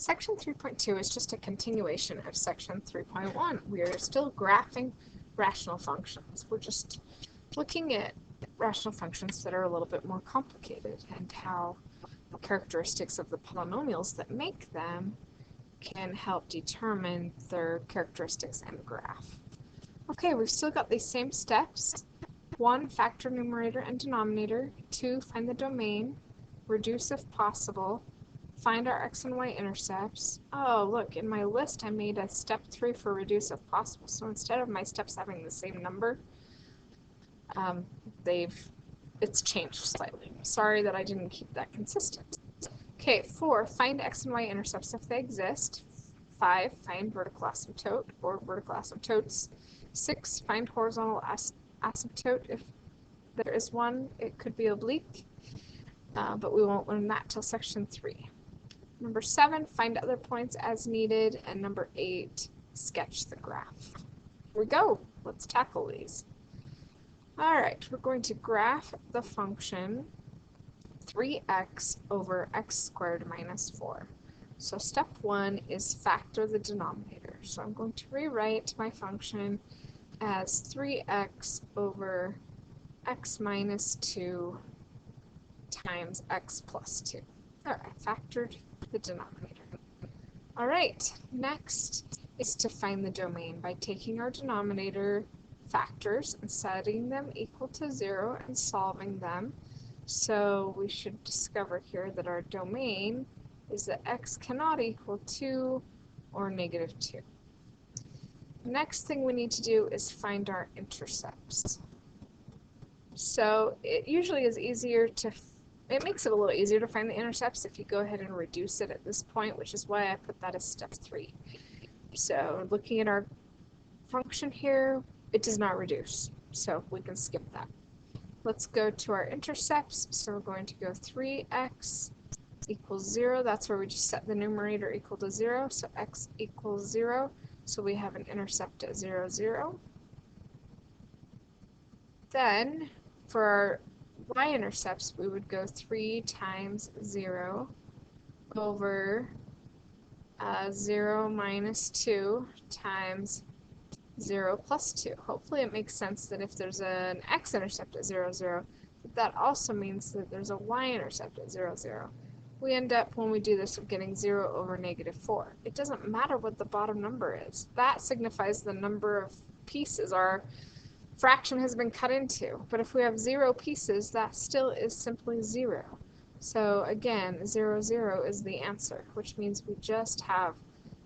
Section 3.2 is just a continuation of Section 3.1. We are still graphing rational functions. We're just looking at rational functions that are a little bit more complicated and how the characteristics of the polynomials that make them can help determine their characteristics in the graph. Okay, we've still got these same steps. 1, factor numerator and denominator. 2, find the domain. Reduce if possible. Find our x and y intercepts. Oh, look, in my list I made a step 3 for reduce if possible. So instead of my steps having the same number, it's changed slightly. Sorry that I didn't keep that consistent. Okay, 4, find x and y intercepts if they exist. 5, find vertical asymptote or vertical asymptotes. 6, find horizontal asymptote if there is one. It could be oblique, but we won't learn that till section 3. Number 7, find other points as needed, and number 8, sketch the graph. Here we go. Let's tackle these. All right, we're going to graph the function 3x over x squared minus 4. So step 1 is factor the denominator. So I'm going to rewrite my function as 3x over x minus 2 times x plus 2. All right, factored the denominator. All right, next is to find the domain by taking our denominator factors and setting them equal to 0 and solving them. So we should discover here that our domain is that x cannot equal 2 or negative 2. The next thing we need to do is find our intercepts. So it usually is easier to it makes it a little easier to find the intercepts if you go ahead and reduce it at this point, which is why I put that as step 3. So looking at our function here, it does not reduce, so we can skip that. Let's go to our intercepts. So we're going to go 3x equals 0. That's where we just set the numerator equal to 0, so x equals 0. So we have an intercept at 0, 0. Then for our y-intercepts, we would go 3 times 0 over 0 minus 2 times 0 plus 2. Hopefully it makes sense that if there's an x-intercept at 0, 0, that also means that there's a y-intercept at 0, 0. We end up, when we do this, getting 0 over negative 4. It doesn't matter what the bottom number is. That signifies the number of pieces our fraction has been cut into. But if we have 0 pieces, that still is simply 0. So again, 0, 0 is the answer, which means we just have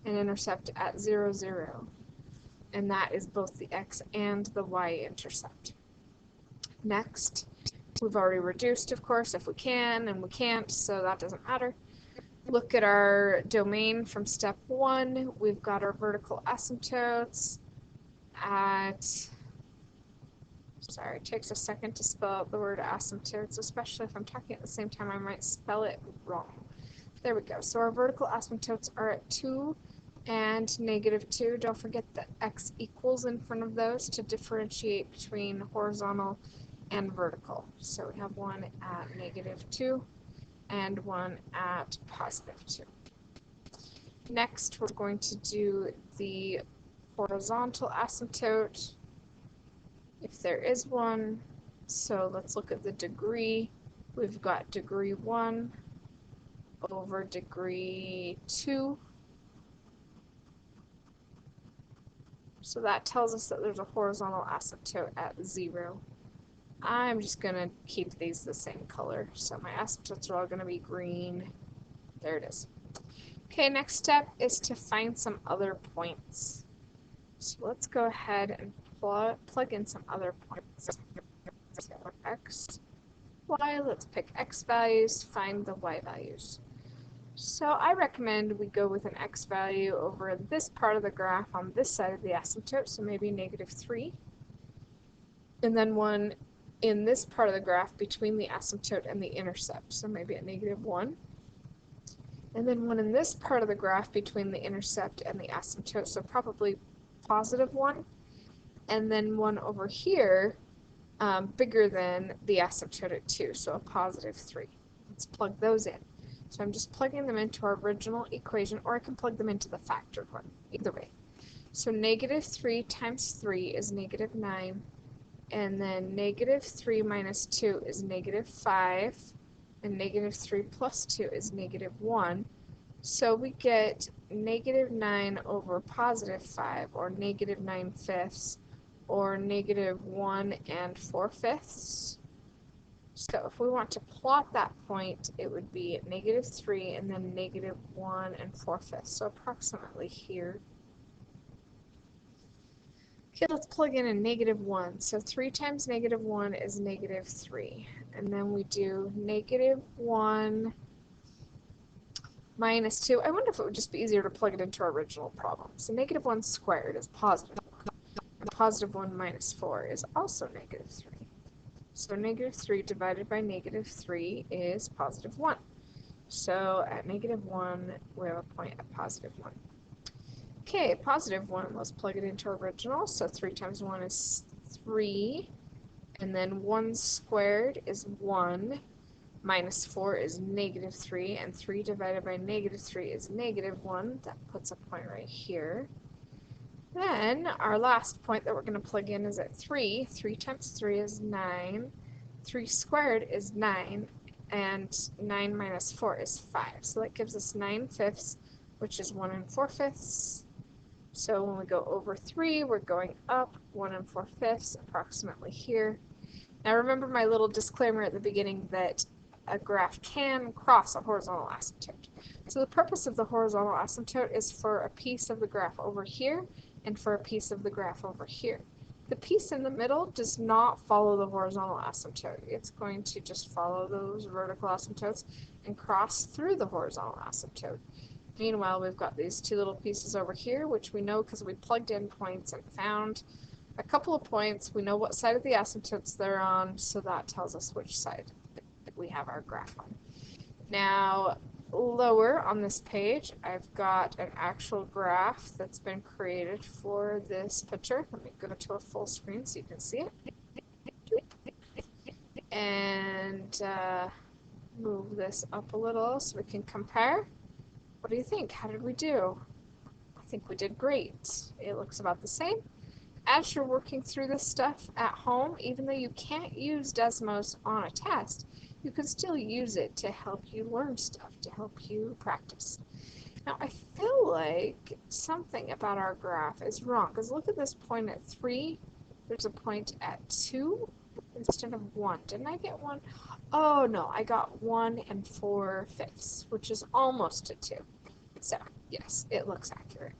an intercept at 0, 0. And that is both the x and the y-intercept. Next, we've already reduced, of course, if we can, and we can't, so that doesn't matter. Look at our domain from step 1. We've got our vertical asymptotes at... Sorry, it takes a second to spell out the word asymptotes, especially if I'm talking at the same time, I might spell it wrong. There we go. So our vertical asymptotes are at 2 and negative 2. Don't forget that x equals in front of those to differentiate between horizontal and vertical. So we have one at negative 2 and one at positive 2. Next, we're going to do the horizontal asymptote, if there is one. So let's look at the degree. We've got degree 1 over degree 2. So that tells us that there's a horizontal asymptote at 0. I'm just going to keep these the same color. So my asymptotes are all going to be green. There it is. Okay, next step is to find some other points. So let's go ahead and plug in some other points. So x, y, let's pick x values, find the y values. So I recommend we go with an x value over this part of the graph on this side of the asymptote, so maybe negative 3. And then one in this part of the graph between the asymptote and the intercept, so maybe at negative 1. And then one in this part of the graph between the intercept and the asymptote, so probably positive 1. And then one over here bigger than the asymptote at 2, so a positive 3. Let's plug those in. So I'm just plugging them into our original equation, or I can plug them into the factored one, either way. So negative 3 times 3 is negative 9, and then negative 3 minus 2 is negative 5, and negative 3 plus 2 is negative 1. So we get negative 9 over positive 5, or negative 9/5, or negative 1 4/5. So if we want to plot that point, it would be negative 3 and then negative 1 4/5. So approximately here. Okay, let's plug in a negative 1. So 3 times negative 1 is negative 3. And then we do negative 1 minus 2. I wonder if it would just be easier to plug it into our original problem. So negative 1 squared is positive. And positive 1 minus 4 is also negative 3. So negative 3 divided by negative 3 is positive 1. So at negative 1, we have a point at positive 1. Okay, positive 1, let's plug it into our original. So 3 times 1 is 3. And then 1 squared is 1. Minus 4 is negative 3. And 3 divided by negative 3 is negative 1. That puts a point right here. Then our last point that we're going to plug in is at 3. 3 times 3 is 9. 3 squared is 9. And 9 minus 4 is 5. So that gives us 9/5, which is 1 4/5. So when we go over 3, we're going up 1 4/5, approximately here. Now remember my little disclaimer at the beginning that a graph can cross a horizontal asymptote. So the purpose of the horizontal asymptote is for a piece of the graph over here and for a piece of the graph over here. The piece in the middle does not follow the horizontal asymptote. It's going to just follow those vertical asymptotes and cross through the horizontal asymptote. Meanwhile, we've got these two little pieces over here, which we know because we plugged in points and found a couple of points. We know what side of the asymptotes they're on, so that tells us which side we have our graph on. Now, lower on this page, I've got an actual graph that's been created for this picture. Let me go to a full screen so you can see it. And move this up a little so we can compare. What do you think? How did we do? I think we did great. It looks about the same. As you're working through this stuff at home, even though you can't use Desmos on a test, you can still use it to help you learn stuff, to help you practice. Now, I feel like something about our graph is wrong, because look at this point at 3. There's a point at 2 instead of 1. Didn't I get 1? Oh, no, I got 1 4/5, which is almost a 2. So, yes, it looks accurate.